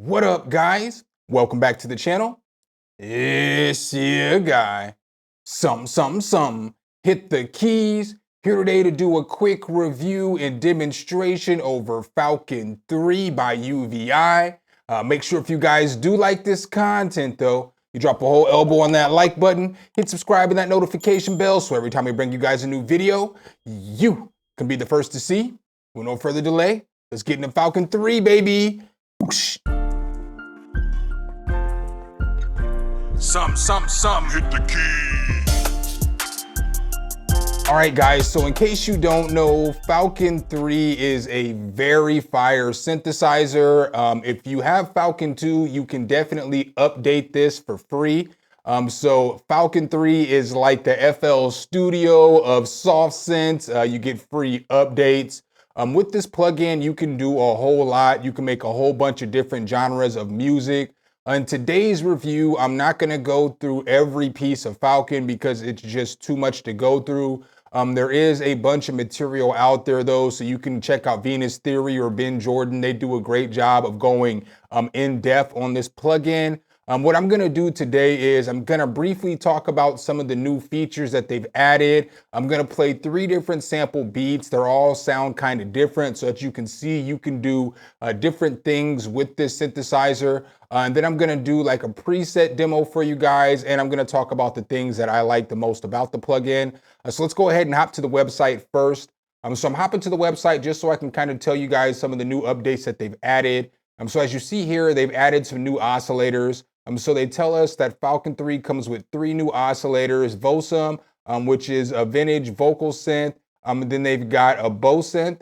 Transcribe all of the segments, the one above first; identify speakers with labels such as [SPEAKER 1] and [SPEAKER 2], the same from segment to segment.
[SPEAKER 1] What up, guys? Welcome back to the channel. It's your guy, Something. Hit the keys. Here today to do a quick review and demonstration over Falcon 3 by UVI. Make sure if you guys do like this content though, you drop a whole elbow on that like button, hit subscribe and that notification bell so every time we bring you guys a new video, you can be the first to see. With no further delay, let's get into Falcon 3, baby. Whoosh. Some, hit the key. All right, guys, so in case you don't know, Falcon 3 is a very fire synthesizer. If you have Falcon 2, you can definitely update this for free. So Falcon 3 is like the FL Studio of soft synths. You get free updates. With this plugin, you can do a whole lot. You can make a whole bunch of different genres of music. In today's review, I'm not going to go through every piece of Falcon because it's just too much to go through. There is a bunch of material out there though, so you can check out Venus Theory or Ben Jordan. They do a great job of going in depth on this plugin. What I'm going to do today is I'm going to briefly talk about some of the new features that they've added. I'm going to play 3 different sample beats. They're all sound kind of different so that you can see you can do different things with this synthesizer. And then I'm going to do like a preset demo for you guys. And I'm going to talk about the things that I like the most about the plugin. So let's go ahead and hop to the website first. So I'm hopping to the website just so I can kind of tell you guys some of the new updates that they've added. So as you see here, they've added some new oscillators. So they tell us that Falcon 3 comes with 3 new oscillators, Vosum, which is a vintage vocal synth. And then they've got a bow synth,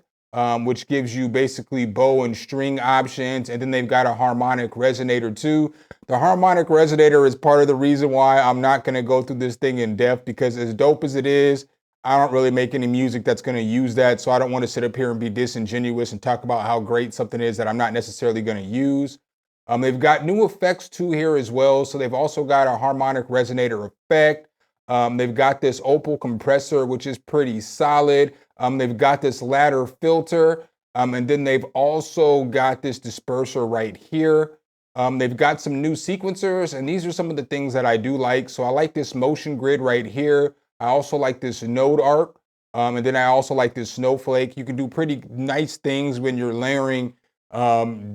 [SPEAKER 1] which gives you basically bow and string options. And then they've got a harmonic resonator too. The harmonic resonator is part of the reason why I'm not going to go through this thing in depth, because as dope as it is, I don't really make any music that's going to use that. So I don't want to sit up here and be disingenuous and talk about how great something is that I'm not necessarily going to use. They've got new effects too here as well. So they've also got a harmonic resonator effect. They've got this opal compressor, which is pretty solid. They've got this ladder filter. And then they've also got this disperser right here. They've got some new sequencers, and these are some of the things that I do like. So I like this motion grid right here. I also like this node arc. And then I also like this snowflake. You can do pretty nice things when you're layering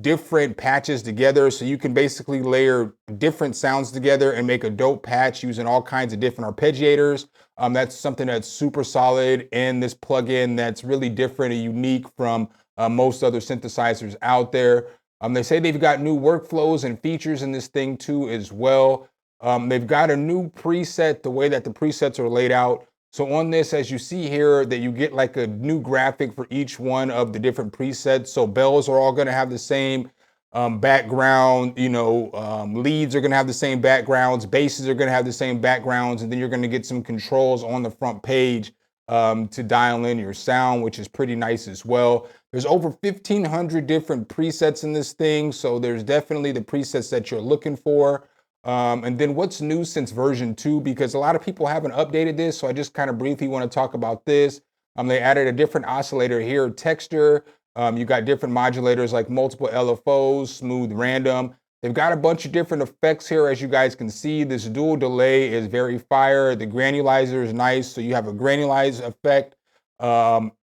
[SPEAKER 1] different patches together. So you can basically layer different sounds together and make a dope patch using all kinds of different arpeggiators. That's something that's super solid in this plugin that's really different and unique from most other synthesizers out there. They say they've got new workflows and features in this thing too as well. They've got a new preset, the way that the presets are laid out. So on this, as you see here, that you get like a new graphic for each one of the different presets. So bells are all going to have the same background, leads are going to have the same backgrounds, basses are going to have the same backgrounds, and then you're going to get some controls on the front page to dial in your sound, which is pretty nice as well. There's over 1,500 different presets in this thing, so there's definitely the presets that you're looking for. And then what's new since version 2, because a lot of people haven't updated this, so I just kind of briefly want to talk about this. They added a different oscillator here, texture. You got different modulators like multiple LFOs, smooth, random. They've got a bunch of different effects here, as you guys can see. This dual delay is very fire. The granulizer is nice, so you have a granulizer effect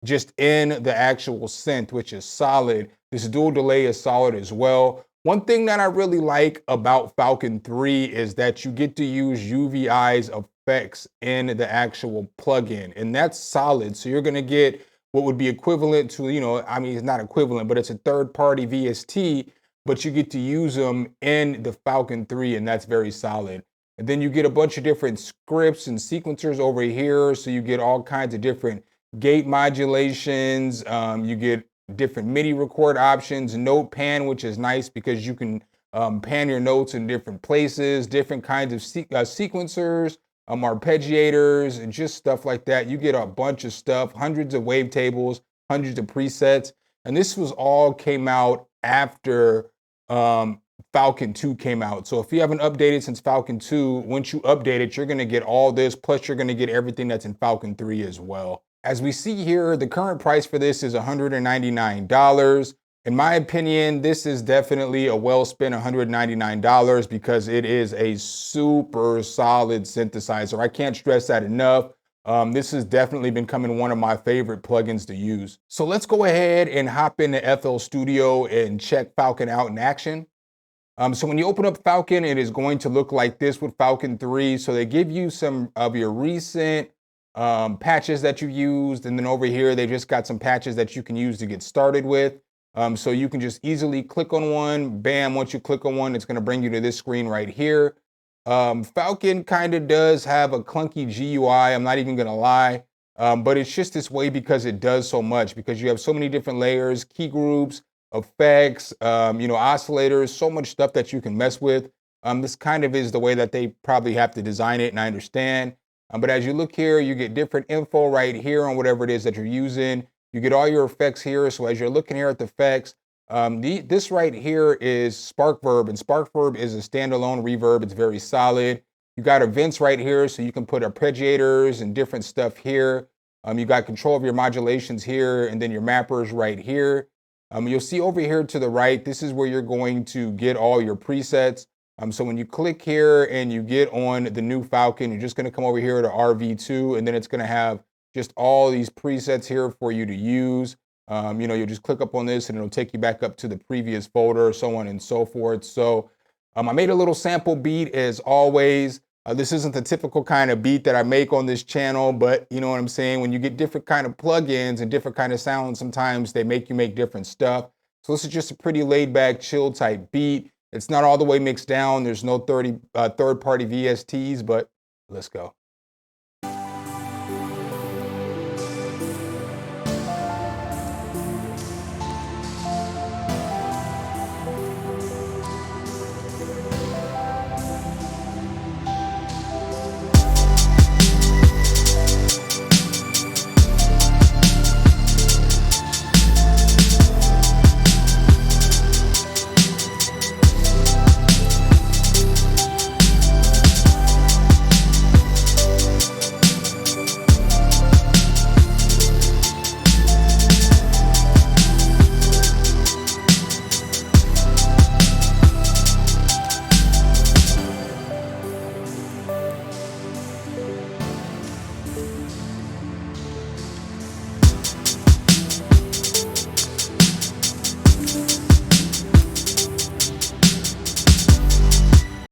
[SPEAKER 1] just in the actual synth, which is solid. This dual delay is solid as well. One thing that I really like about Falcon 3 is that you get to use UVI's effects in the actual plugin, and that's solid. So you're going to get what would be equivalent to, it's not equivalent, but it's a third-party VST, but you get to use them in the Falcon 3, and that's very solid. And then you get a bunch of different scripts and sequencers over here, so you get all kinds of different gate modulations. You get different MIDI record options, note pan, which is nice because you can pan your notes in different places, different kinds of sequencers, arpeggiators, and just stuff like that. You get a bunch of stuff, hundreds of wavetables, hundreds of presets. And this came out after Falcon 2 came out. So if you haven't updated since Falcon 2, once you update it, you're going to get all this, plus you're going to get everything that's in Falcon 3 as well. As we see here, the current price for this is $199. In my opinion, this is definitely a well spent $199 because it is a super solid synthesizer. I can't stress that enough. This has definitely been becoming one of my favorite plugins to use. So let's go ahead and hop into FL Studio and check Falcon out in action. So when you open up Falcon, it is going to look like this with Falcon 3. So they give you some of your recent patches that you used. And then over here, they just got some patches that you can use to get started with. So you can just easily click on one, bam, once you click on one, it's gonna bring you to this screen right here. Falcon kind of does have a clunky GUI, I'm not even gonna lie, but it's just this way because it does so much, because you have so many different layers, key groups, effects, oscillators, so much stuff that you can mess with. This kind of is the way that they probably have to design it, and I understand. But as you look here, you get different info right here on whatever it is that you're using. You get all your effects here. So as you're looking here at the effects, this right here is Spark Verb, and Spark Verb is a standalone reverb. It's very solid. You got events right here, so you can put arpeggiators and different stuff here. You got control of your modulations here, and then your mappers right here. You'll see over here to the right, this is where you're going to get all your presets. So when you click here and you get on the new Falcon, you're just going to come over here to RV2, and then it's going to have just all these presets here for you to use. You'll just click up on this and it'll take you back up to the previous folder, so on and so forth. So I made a little sample beat as always. This isn't the typical kind of beat that I make on this channel, but you know what I'm saying? When you get different kind of plugins and different kind of sounds, sometimes they make you make different stuff. So this is just a pretty laid back, chill type beat. It's not all the way mixed down. There's no third-party VSTs, but let's go.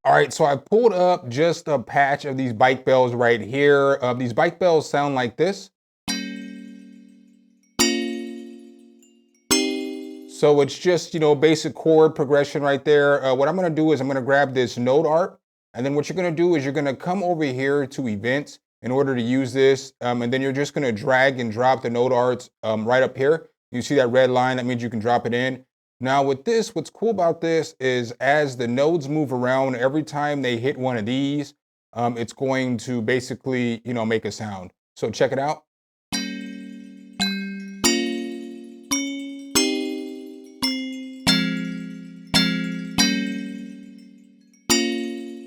[SPEAKER 1] All right, so I pulled up just a patch of these bike bells right here. These bike bells sound like this. So it's just, basic chord progression right there. What I'm gonna do is I'm gonna grab this node art, and then what you're gonna do is you're gonna come over here to events in order to use this, and then you're just gonna drag and drop the node arts right up here. You see that red line, that means you can drop it in. Now with this, what's cool about this is as the nodes move around, every time they hit one of these, it's going to basically, make a sound. So check it out.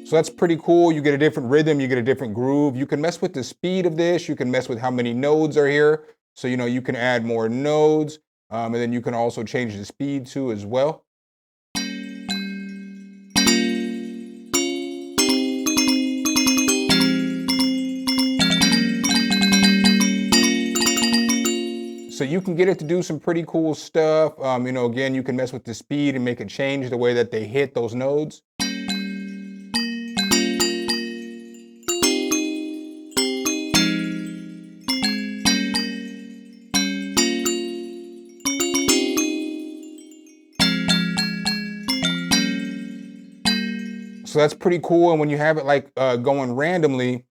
[SPEAKER 1] So that's pretty cool. You get a different rhythm, you get a different groove. You can mess with the speed of this. You can mess with how many nodes are here. So, you can add more nodes. And then you can also change the speed too as well. So you can get it to do some pretty cool stuff. Again, you can mess with the speed and make it change the way that they hit those nodes. So that's pretty cool. And when you have it like going randomly,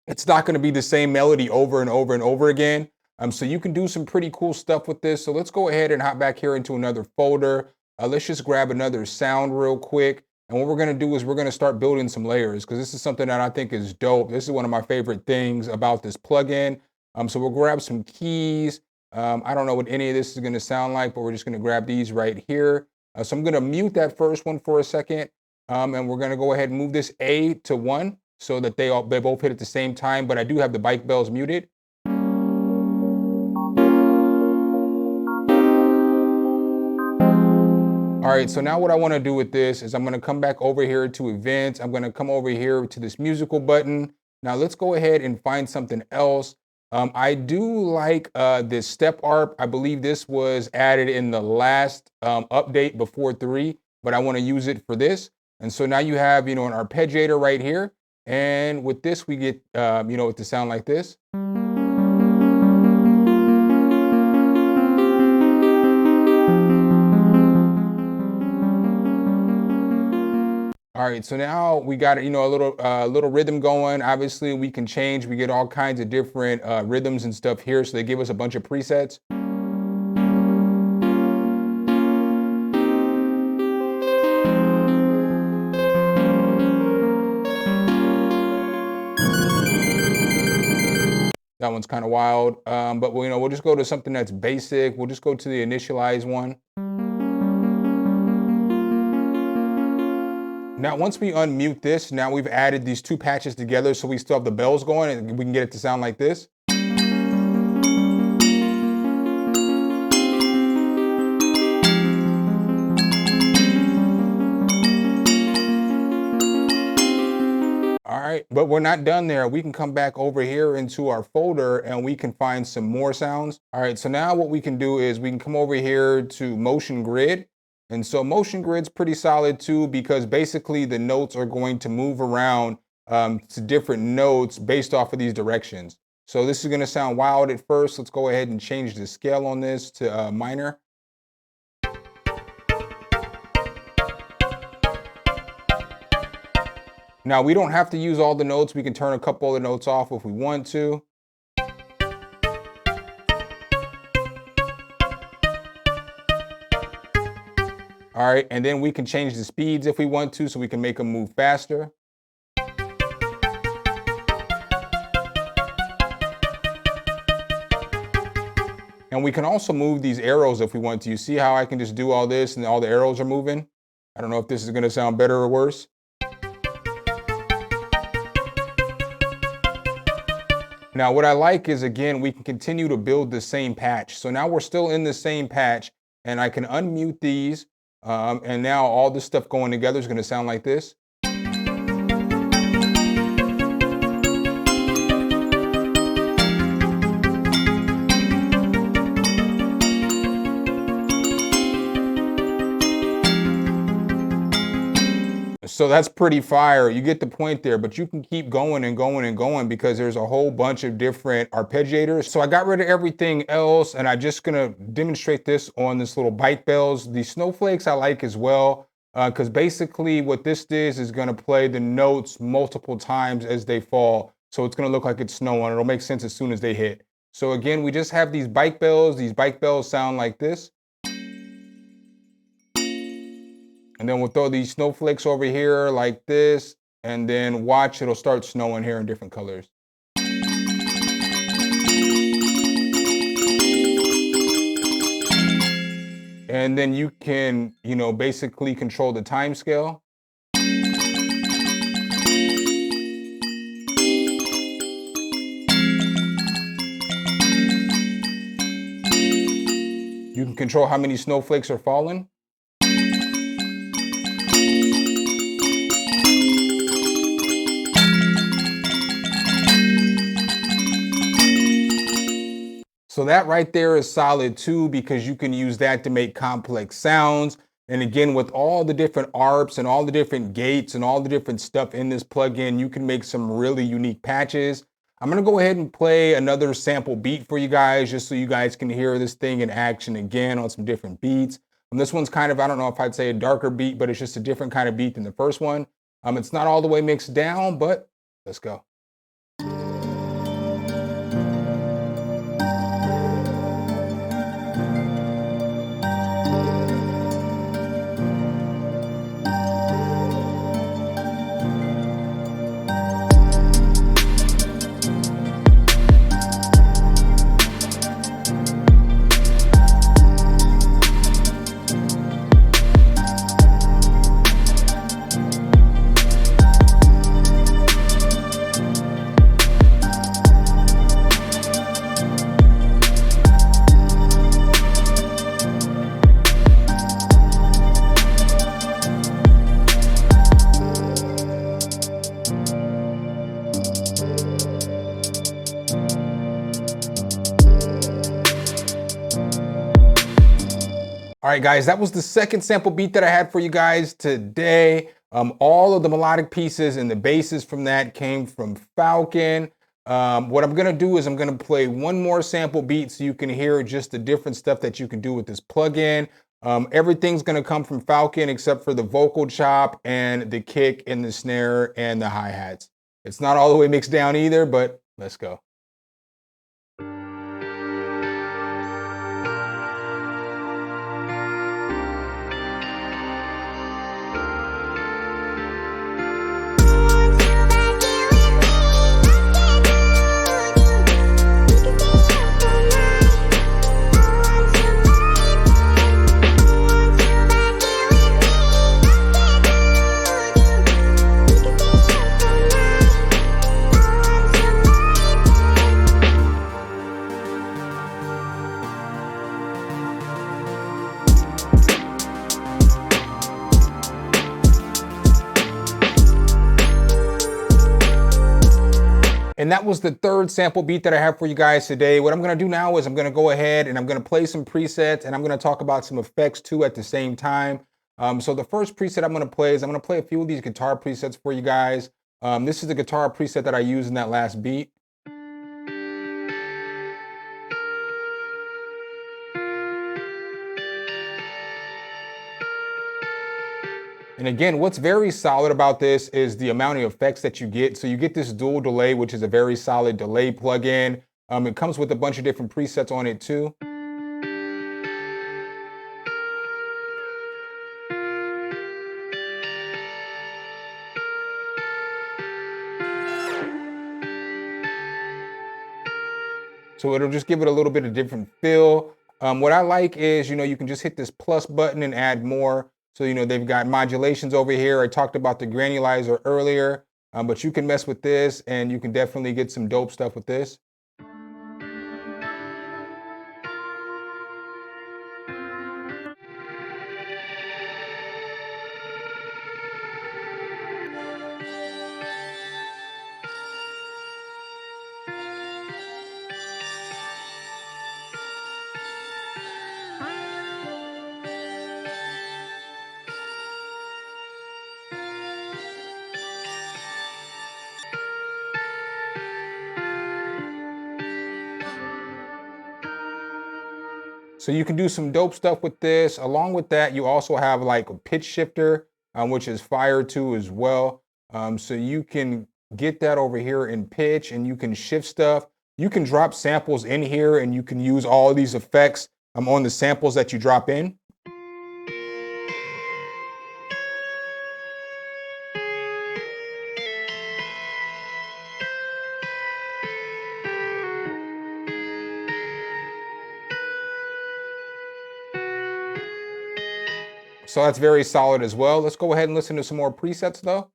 [SPEAKER 1] it's not going to be the same melody over and over and over again. So you can do some pretty cool stuff with this. So let's go ahead and hop back here into another folder. Let's just grab another sound real quick. And what we're going to do is we're going to start building some layers, because this is something that I think is dope. This is one of my favorite things about this plugin. So we'll grab some keys. I don't know what any of this is going to sound like, but we're just going to grab these right here. So I'm going to mute that first one for a second. And we're going to go ahead and move this A to 1 so that they both hit at the same time. But I do have the bike bells muted. All right, so now what I wanna do with this is I'm gonna come back over here to events. I'm gonna come over here to this musical button. Now let's go ahead and find something else. I do like this step ARP. I believe this was added in the last update before 3, but I wanna use it for this. And so now you have, an arpeggiator right here. And with this, we get, it to sound like this. All right, so now we got a little rhythm going. Obviously, we can change. We get all kinds of different rhythms and stuff here. So they give us a bunch of presets. That one's kind of wild, but we'll just go to something that's basic. We'll just go to the initialize one. Now, once we unmute this, now we've added these 2 patches together, so we still have the bells going, and we can get it to sound like this. All right, but we're not done there. We can come back over here into our folder and we can find some more sounds. All right, so now what we can do is we can come over here to motion grid. And so motion grid's pretty solid too, because basically the notes are going to move around to different notes based off of these directions. So this is gonna sound wild at first. Let's go ahead and change the scale on this to minor. Now we don't have to use all the notes. We can turn a couple of the notes off if we want to. All right, and then we can change the speeds if we want to, so we can make them move faster. And we can also move these arrows if we want to. You see how I can just do all this and all the arrows are moving? I don't know if this is gonna sound better or worse. Now, what I like is, again, we can continue to build the same patch. So now we're still in the same patch, and I can unmute these, and now all this stuff going together is gonna sound like this. So that's pretty fire. You get the point there, but you can keep going and going and going because there's a whole bunch of different arpeggiators. So I got rid of everything else, and I'm just gonna demonstrate this on this little bike bells. The snowflakes I like as well, because basically what this is gonna play the notes multiple times as they fall. So it's gonna look like it's snowing. It'll make sense as soon as they hit. So again, we just have these bike bells. These bike bells sound like this. And then we'll throw these snowflakes over here like this, and then watch, it'll start snowing here in different colors. And then you can, basically control the time scale. You can control how many snowflakes are falling. So that right there is solid too, because you can use that to make complex sounds. And again, with all the different ARPs and all the different gates and all the different stuff in this plugin, you can make some really unique patches. I'm gonna go ahead and play another sample beat for you guys, just so you guys can hear this thing in action again on some different beats. And this one's kind of, I don't know if I'd say a darker beat, but it's just a different kind of beat than the first one. It's not all the way mixed down, but let's go. right, guys, that was the second sample beat that I had for you guys today. All of the melodic pieces and the basses from that came from Falcon. What I'm gonna do is I'm gonna play one more sample beat so you can hear just the different stuff that you can do with this plugin. Everything's gonna come from Falcon except for the vocal chop and the kick and the snare and the hi-hats. It's not all the way mixed down either, but let's go. And that was the third sample beat that I have for you guys today. What I'm gonna do now is I'm gonna go ahead and I'm gonna play some presets and I'm gonna talk about some effects too at the same time. So the first preset I'm gonna play is I'm gonna play a few of these guitar presets for you guys. This is the guitar preset that I used in that last beat. And again, what's very solid about this is the amount of effects that you get. So you get this dual delay, which is a very solid delay plugin. It comes with a bunch of different presets on it too. So it'll just give it a little bit of different feel. What I like is, you can just hit this plus button and add more. So, they've got modulations over here. I talked about the granulizer earlier, but you can mess with this and you can definitely get some dope stuff with this. So you can do some dope stuff with this. Along with that, you also have like a pitch shifter, which is fire too as well. So you can get that over here in pitch and you can shift stuff. You can drop samples in here and you can use all of these effects on the samples that you drop in. So that's very solid as well. Let's go ahead and listen to some more presets though.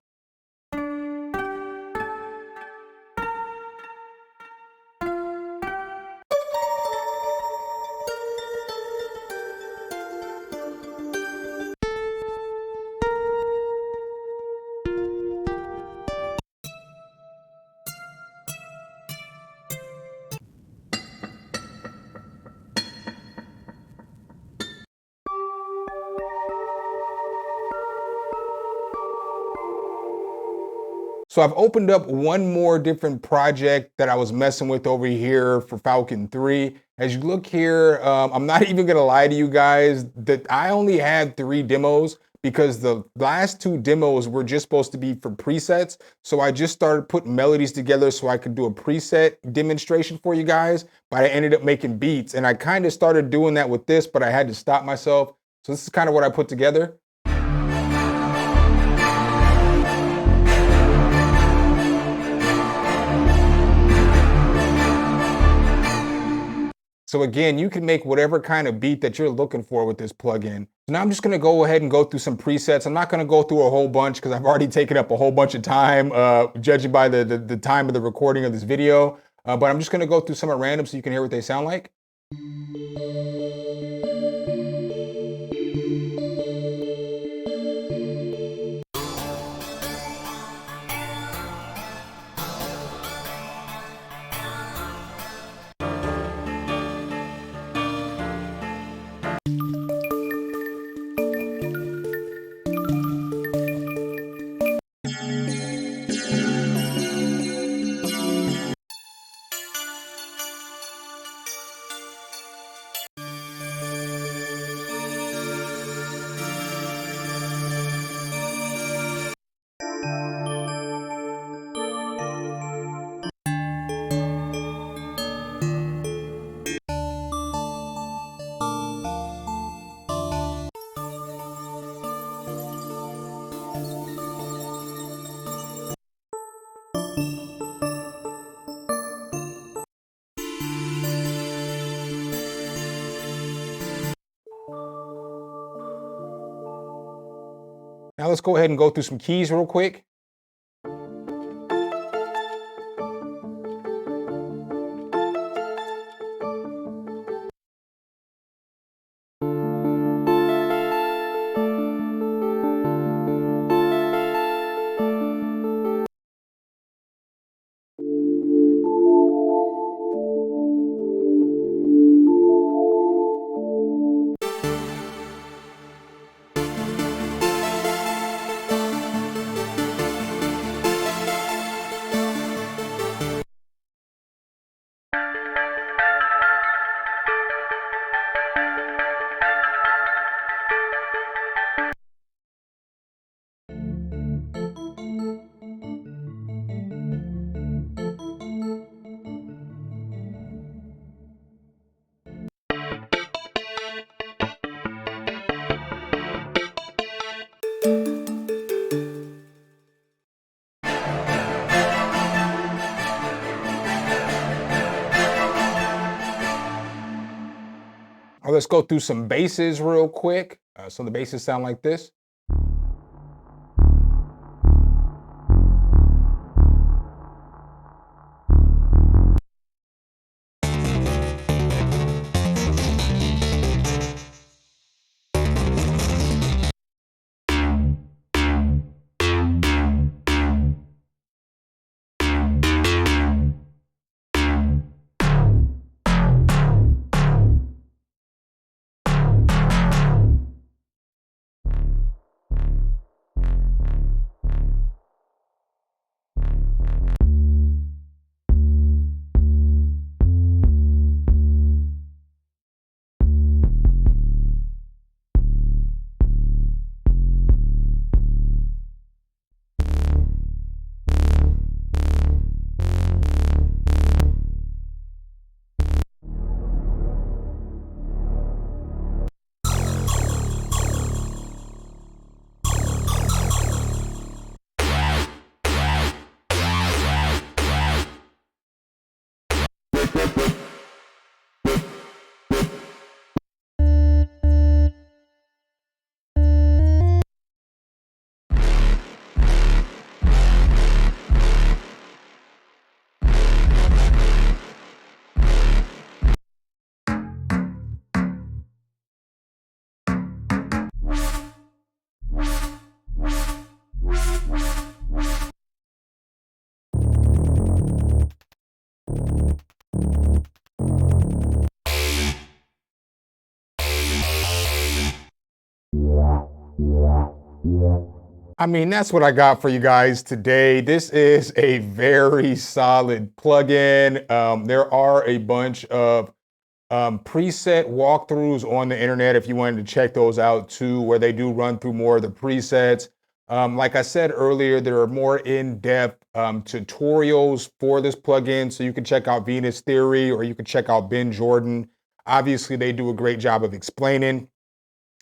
[SPEAKER 1] So I've opened up one more different project that I was messing with over here for Falcon 3. As you look here, I'm not even gonna lie to you guys that I only had 3 demos because the last 2 demos were just supposed to be for presets. So I just started putting melodies together so I could do a preset demonstration for you guys, but I ended up making beats. And I kind of started doing that with this, but I had to stop myself. So this is kind of what I put together. So again, you can make whatever kind of beat that you're looking for with this plugin. So now I'm just gonna go ahead and go through some presets. I'm not gonna go through a whole bunch because I've already taken up a whole bunch of time, judging by the time of the recording of this video. But I'm just gonna go through some at random so you can hear what they sound like. Now let's go ahead and go through some keys real quick. Let's go through some basses real quick. Some of the basses sound like this. I mean, that's what I got for you guys today. This is a very solid plugin. There are a bunch of preset walkthroughs on the internet if you wanted to check those out too, where they do run through more of the presets. Like I said earlier, there are more in-depth tutorials for this plugin, so you can check out Venus Theory or you can check out Ben Jordan. Obviously, they do a great job of explaining.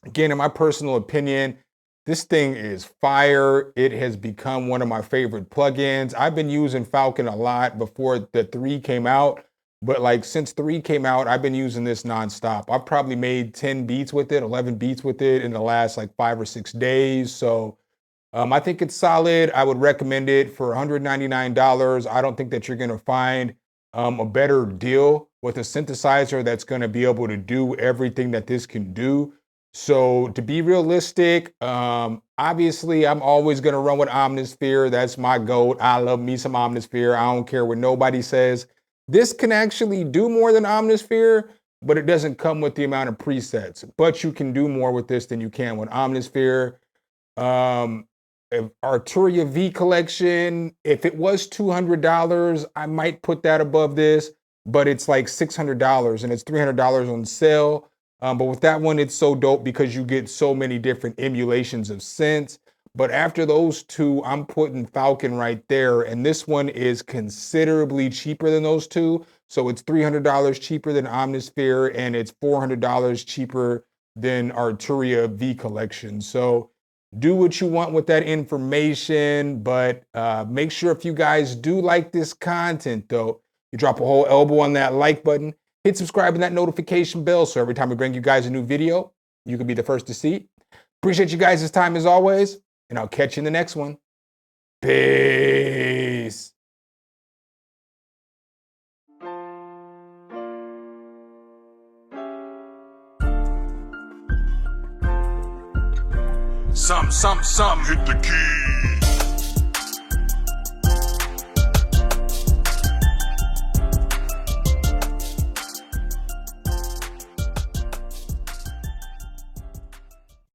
[SPEAKER 1] Again, in my personal opinion, this thing is fire. It has become one of my favorite plugins. I've been using Falcon a lot before the 3 came out, but like since 3 came out, I've been using this nonstop. I've probably made 10 beats with it, 11 beats with it in the last like 5 or 6 days. So I think it's solid. I would recommend it for $199. I don't think that you're gonna find a better deal with a synthesizer that's gonna be able to do everything that this can do. So to be realistic, obviously I'm always gonna run with Omnisphere. That's my GOAT. I love me some Omnisphere. I don't care what nobody says. This can actually do more than Omnisphere, but it doesn't come with the amount of presets. But you can do more with this than you can with Omnisphere. Arturia V collection, if it was $200, I might put that above this, but it's like $600 and it's $300 on sale. But with that one, it's so dope because you get so many different emulations of synths. But after those two, I'm putting Falcon right there. And this one is considerably cheaper than those two. So it's $300 cheaper than Omnisphere and it's $400 cheaper than Arturia V collection. So do what you want with that information, but make sure if you guys do like this content though, you drop a whole elbow on that like button. Hit subscribe and that notification bell so every time we bring you guys a new video, you can be the first to see it. Appreciate you guys' time as always. and I'll catch you in the next one. Peace.
[SPEAKER 2] Some, hit the key.